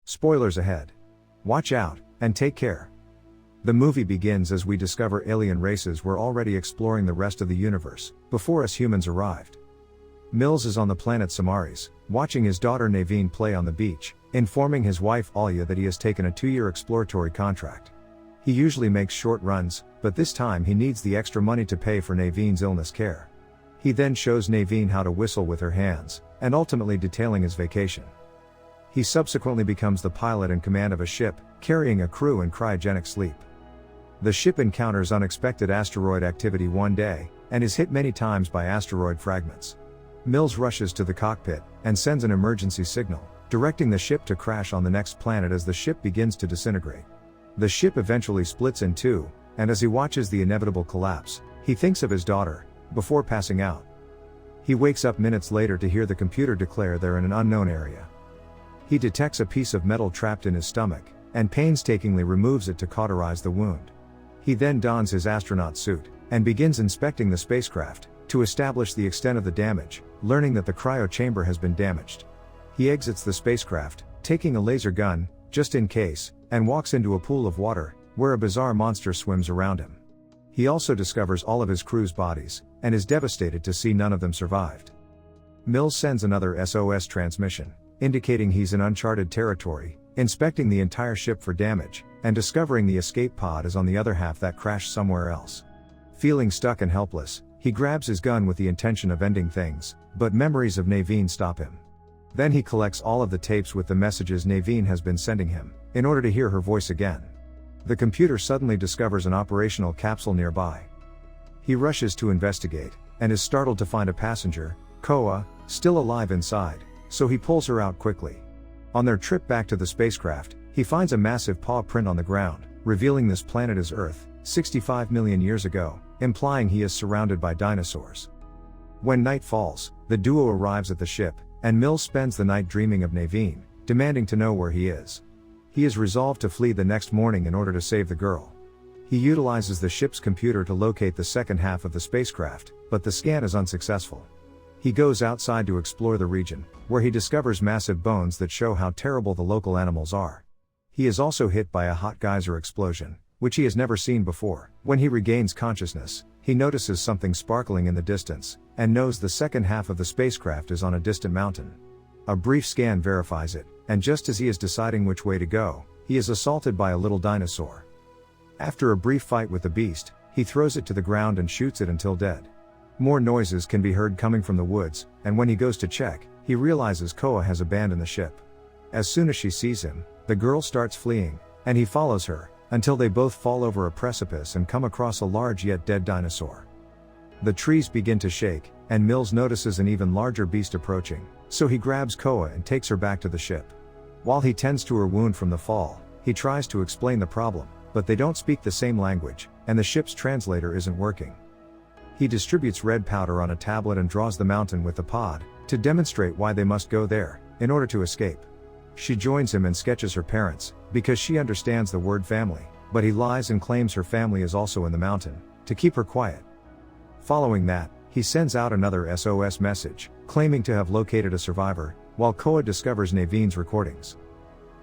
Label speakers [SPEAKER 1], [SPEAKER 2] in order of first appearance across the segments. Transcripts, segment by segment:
[SPEAKER 1] Spoilers ahead. Watch out, and take care. The movie begins as we discover alien races were already exploring the rest of the universe, before us humans arrived. Mills is on the planet Samaris, watching his daughter Naveen play on the beach, informing his wife Alya that he has taken a 2-year exploratory contract. He usually makes short runs, but this time he needs the extra money to pay for Naveen's illness care. He then shows Naveen how to whistle with her hands, and ultimately detailing his vacation. He subsequently becomes the pilot in command of a ship, carrying a crew in cryogenic sleep. The ship encounters unexpected asteroid activity one day, and is hit many times by asteroid fragments. Mills rushes to the cockpit, and sends an emergency signal, directing the ship to crash on the next planet as the ship begins to disintegrate. The ship eventually splits in two, and as he watches the inevitable collapse, he thinks of his daughter, before passing out. He wakes up minutes later to hear the computer declare they're in an unknown area. He detects a piece of metal trapped in his stomach, and painstakingly removes it to cauterize the wound. He then dons his astronaut suit, and begins inspecting the spacecraft, to establish the extent of the damage, learning that the cryo chamber has been damaged. He exits the spacecraft, taking a laser gun, just in case, and walks into a pool of water, where a bizarre monster swims around him. He also discovers all of his crew's bodies, and is devastated to see none of them survived. Mills sends another SOS transmission, indicating he's in uncharted territory, inspecting the entire ship for damage, and discovering the escape pod is on the other half that crashed somewhere else. Feeling stuck and helpless, he grabs his gun with the intention of ending things, but memories of Naveen stop him. Then he collects all of the tapes with the messages Naveen has been sending him, in order to hear her voice again. The computer suddenly discovers an operational capsule nearby. He rushes to investigate, and is startled to find a passenger, Koa, still alive inside, so he pulls her out quickly. On their trip back to the spacecraft, he finds a massive paw print on the ground, revealing this planet is Earth, 65 million years ago, implying he is surrounded by dinosaurs. When night falls, the duo arrives at the ship, and Mills spends the night dreaming of Naveen, demanding to know where he is. He is resolved to flee the next morning in order to save the girl. He utilizes the ship's computer to locate the second half of the spacecraft, but the scan is unsuccessful. He goes outside to explore the region, where he discovers massive bones that show how terrible the local animals are. He is also hit by a hot geyser explosion, which he has never seen before. When he regains consciousness, he notices something sparkling in the distance, and knows the second half of the spacecraft is on a distant mountain. A brief scan verifies it, and just as he is deciding which way to go, he is assaulted by a little dinosaur. After a brief fight with the beast, he throws it to the ground and shoots it until dead. More noises can be heard coming from the woods, and when he goes to check, he realizes Koa has abandoned the ship. As soon as she sees him, the girl starts fleeing, and he follows her, until they both fall over a precipice and come across a large yet dead dinosaur. The trees begin to shake, and Mills notices an even larger beast approaching, so he grabs Koa and takes her back to the ship. While he tends to her wound from the fall, he tries to explain the problem, but they don't speak the same language, and the ship's translator isn't working. He distributes red powder on a tablet and draws the mountain with the pod, to demonstrate why they must go there, in order to escape. She joins him and sketches her parents, because she understands the word family, but he lies and claims her family is also in the mountain, to keep her quiet. Following that, he sends out another SOS message, claiming to have located a survivor, while Koa discovers Naveen's recordings.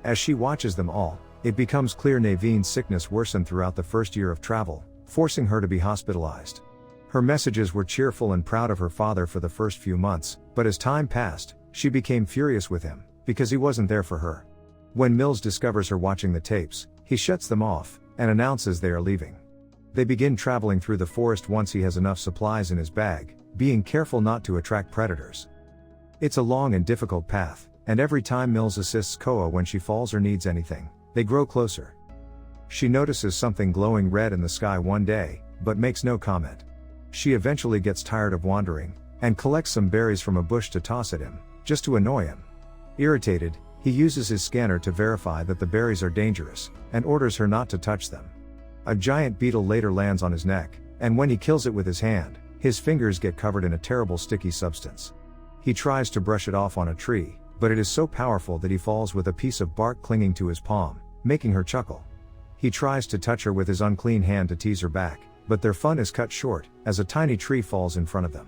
[SPEAKER 1] As she watches them all, it becomes clear Naveen's sickness worsened throughout the first year of travel, forcing her to be hospitalized. Her messages were cheerful and proud of her father for the first few months, but as time passed, she became furious with him, because he wasn't there for her. When Mills discovers her watching the tapes, he shuts them off, and announces they are leaving. They begin traveling through the forest once he has enough supplies in his bag, being careful not to attract predators. It's a long and difficult path, and every time Mills assists Koa when she falls or needs anything, they grow closer. She notices something glowing red in the sky one day, but makes no comment. She eventually gets tired of wandering, and collects some berries from a bush to toss at him, just to annoy him. Irritated, he uses his scanner to verify that the berries are dangerous, and orders her not to touch them. A giant beetle later lands on his neck, and when he kills it with his hand, his fingers get covered in a terrible sticky substance. He tries to brush it off on a tree, but it is so powerful that he falls with a piece of bark clinging to his palm, making her chuckle. He tries to touch her with his unclean hand to tease her back, but their fun is cut short, as a tiny tree falls in front of them.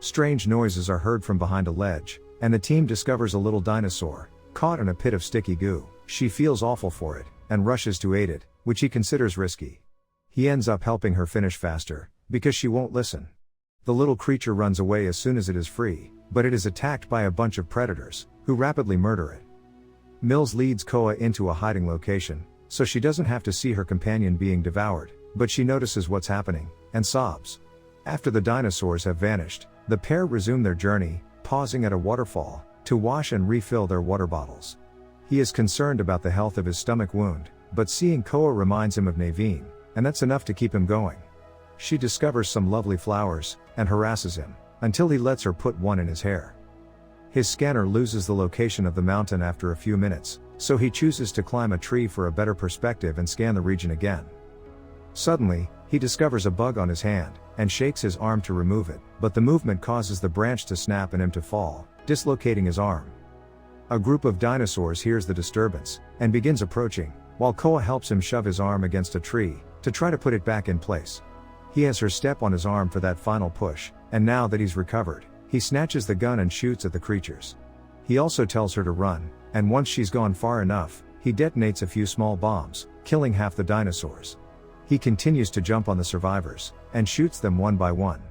[SPEAKER 1] Strange noises are heard from behind a ledge, and the team discovers a little dinosaur, caught in a pit of sticky goo. She feels awful for it, and rushes to aid it, which he considers risky. He ends up helping her finish faster, because she won't listen. The little creature runs away as soon as it is free, but it is attacked by a bunch of predators, who rapidly murder it. Mills leads Koa into a hiding location, so she doesn't have to see her companion being devoured, but she notices what's happening, and sobs. After the dinosaurs have vanished, the pair resume their journey, pausing at a waterfall, to wash and refill their water bottles. He is concerned about the health of his stomach wound, but seeing Koa reminds him of Naveen, and that's enough to keep him going. She discovers some lovely flowers, and harasses him, until he lets her put one in his hair. His scanner loses the location of the mountain after a few minutes, so he chooses to climb a tree for a better perspective and scan the region again. Suddenly, he discovers a bug on his hand, and shakes his arm to remove it, but the movement causes the branch to snap and him to fall, dislocating his arm. A group of dinosaurs hears the disturbance, and begins approaching, while Koa helps him shove his arm against a tree, to try to put it back in place. He has her step on his arm for that final push, and now that he's recovered, he snatches the gun and shoots at the creatures. He also tells her to run, and once she's gone far enough, he detonates a few small bombs, killing half the dinosaurs. He continues to jump on the survivors, and shoots them one by one.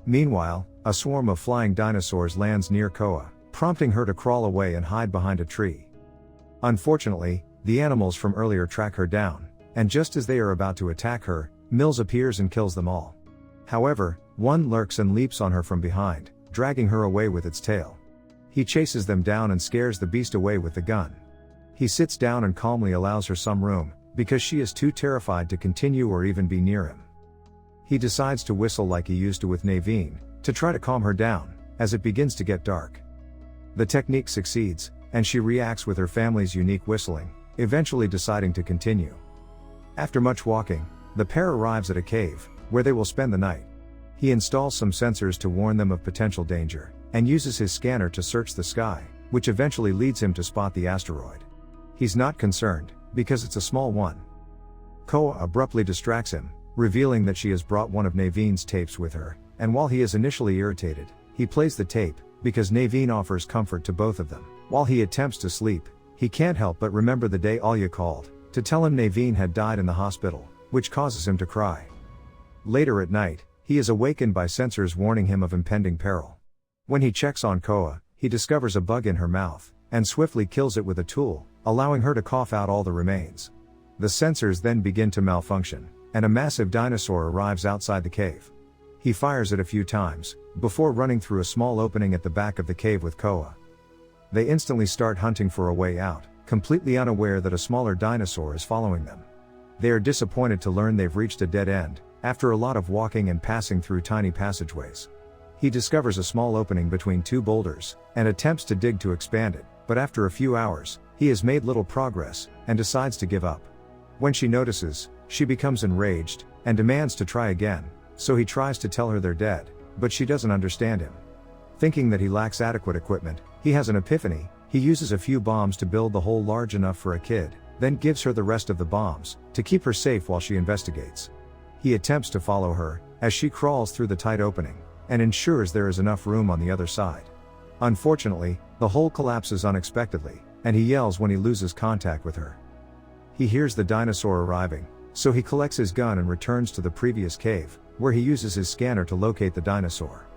[SPEAKER 1] Meanwhile, a swarm of flying dinosaurs lands near Koa, prompting her to crawl away and hide behind a tree. Unfortunately, the animals from earlier track her down, and just as they are about to attack her, Mills appears and kills them all. However, one lurks and leaps on her from behind, dragging her away with its tail. He chases them down and scares the beast away with the gun. He sits down and calmly allows her some room, because she is too terrified to continue or even be near him. He decides to whistle like he used to with Naveen, to try to calm her down, as it begins to get dark. The technique succeeds, and she reacts with her family's unique whistling, eventually deciding to continue. After much walking, the pair arrives at a cave, where they will spend the night. He installs some sensors to warn them of potential danger, and uses his scanner to search the sky, which eventually leads him to spot the asteroid. He's not concerned, because it's a small one. Koa abruptly distracts him, revealing that she has brought one of Naveen's tapes with her, and while he is initially irritated, he plays the tape, because Naveen offers comfort to both of them. While he attempts to sleep, he can't help but remember the day Alya called, to tell him Naveen had died in the hospital, which causes him to cry. Later at night, he is awakened by sensors warning him of impending peril. When he checks on Koa, he discovers a bug in her mouth, and swiftly kills it with a tool, allowing her to cough out all the remains. The sensors then begin to malfunction, and a massive dinosaur arrives outside the cave. He fires it a few times, before running through a small opening at the back of the cave with Koa. They instantly start hunting for a way out, completely unaware that a smaller dinosaur is following them. They are disappointed to learn they've reached a dead end, after a lot of walking and passing through tiny passageways. He discovers a small opening between two boulders, and attempts to dig to expand it, but after a few hours, he has made little progress, and decides to give up. When she notices, she becomes enraged, and demands to try again, so he tries to tell her they're dead, but she doesn't understand him. Thinking that he lacks adequate equipment, he has an epiphany. He uses a few bombs to build the hole large enough for a kid, then gives her the rest of the bombs, to keep her safe while she investigates. He attempts to follow her, as she crawls through the tight opening, and ensures there is enough room on the other side. Unfortunately, the hole collapses unexpectedly, and he yells when he loses contact with her. He hears the dinosaur arriving, so he collects his gun and returns to the previous cave, where he uses his scanner to locate the dinosaur.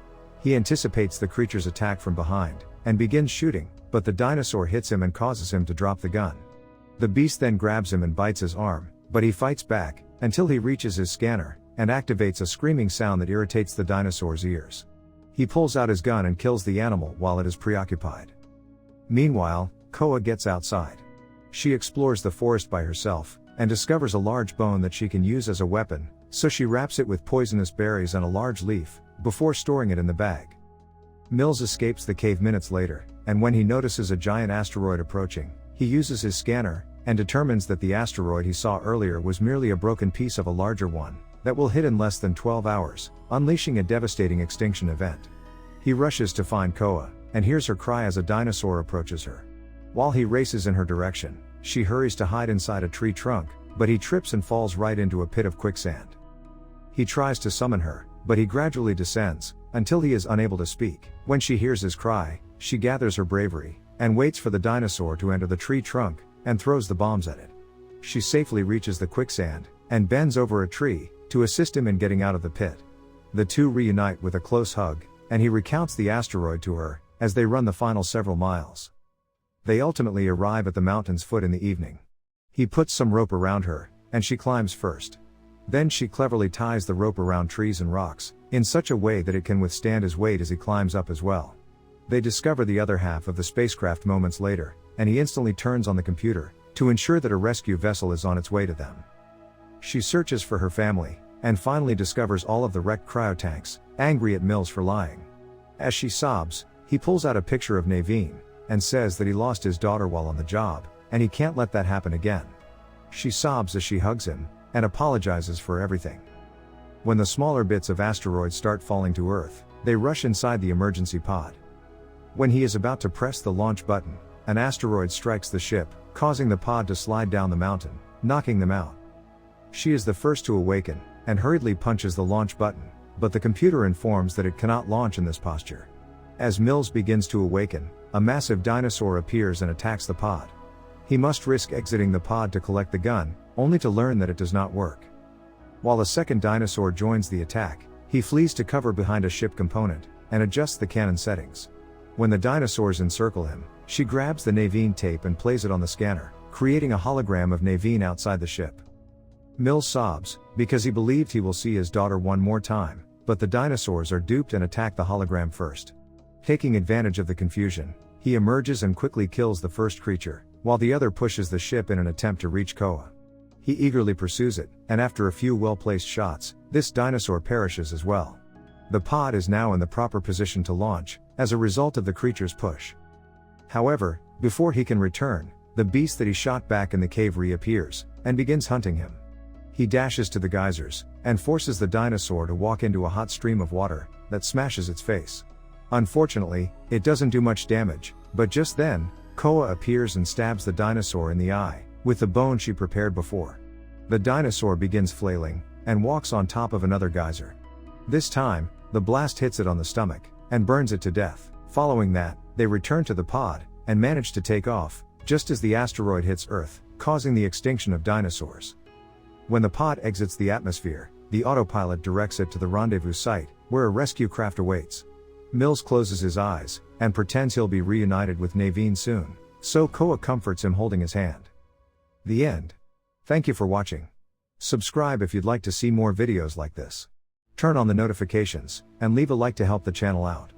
[SPEAKER 1] He anticipates the creature's attack from behind, and begins shooting, but the dinosaur hits him and causes him to drop the gun. The beast then grabs him and bites his arm, but he fights back, until he reaches his scanner, and activates a screaming sound that irritates the dinosaur's ears. He pulls out his gun and kills the animal while it is preoccupied. Meanwhile, Koa gets outside. She explores the forest by herself, and discovers a large bone that she can use as a weapon, so she wraps it with poisonous berries and a large leaf, before storing it in the bag. Mills escapes the cave minutes later, and when he notices a giant asteroid approaching, he uses his scanner, and determines that the asteroid he saw earlier was merely a broken piece of a larger one, that will hit in less than 12 hours, unleashing a devastating extinction event. He rushes to find Koa, and hears her cry as a dinosaur approaches her. While he races in her direction, she hurries to hide inside a tree trunk, but he trips and falls right into a pit of quicksand. He tries to summon her, but he gradually descends, until he is unable to speak. When she hears his cry, she gathers her bravery, and waits for the dinosaur to enter the tree trunk, and throws the bombs at it. She safely reaches the quicksand, and bends over a tree, to assist him in getting out of the pit. The two reunite with a close hug, and he recounts the asteroid to her, as they run the final several miles. They ultimately arrive at the mountain's foot in the evening. He puts some rope around her, and she climbs first. Then she cleverly ties the rope around trees and rocks, in such a way that it can withstand his weight as he climbs up as well. They discover the other half of the spacecraft moments later, and he instantly turns on the computer, to ensure that a rescue vessel is on its way to them. She searches for her family, and finally discovers all of the wrecked cryotanks, angry at Mills for lying. As she sobs, he pulls out a picture of Naveen, and says that he lost his daughter while on the job, and he can't let that happen again. She sobs as she hugs him, and apologizes for everything. When the smaller bits of asteroids start falling to Earth, they rush inside the emergency pod. When he is about to press the launch button, an asteroid strikes the ship, causing the pod to slide down the mountain, knocking them out. She is the first to awaken, and hurriedly punches the launch button, but the computer informs that it cannot launch in this posture. As Mills begins to awaken, a massive dinosaur appears and attacks the pod. He must risk exiting the pod to collect the gun, only to learn that it does not work. While a second dinosaur joins the attack, he flees to cover behind a ship component, and adjusts the cannon settings. When the dinosaurs encircle him, she grabs the Naveen tape and plays it on the scanner, creating a hologram of Naveen outside the ship. Mills sobs, because he believed he will see his daughter one more time, but the dinosaurs are duped and attack the hologram first. Taking advantage of the confusion, he emerges and quickly kills the first creature, while the other pushes the ship in an attempt to reach Koa. He eagerly pursues it, and after a few well-placed shots, this dinosaur perishes as well. The pod is now in the proper position to launch, as a result of the creature's push. However, before he can return, the beast that he shot back in the cave reappears, and begins hunting him. He dashes to the geysers, and forces the dinosaur to walk into a hot stream of water, that smashes its face. Unfortunately, it doesn't do much damage, but just then, Koa appears and stabs the dinosaur in the eye, with the bone she prepared before. The dinosaur begins flailing, and walks on top of another geyser. This time, the blast hits it on the stomach, and burns it to death. Following that, they return to the pod, and manage to take off, just as the asteroid hits Earth, causing the extinction of dinosaurs. When the pod exits the atmosphere, the autopilot directs it to the rendezvous site, where a rescue craft awaits. Mills closes his eyes, and pretends he'll be reunited with Naveen soon, so Koa comforts him holding his hand. The end. Thank you for watching. Subscribe if you'd like to see more videos like this. Turn on the notifications, and leave a like to help the channel out.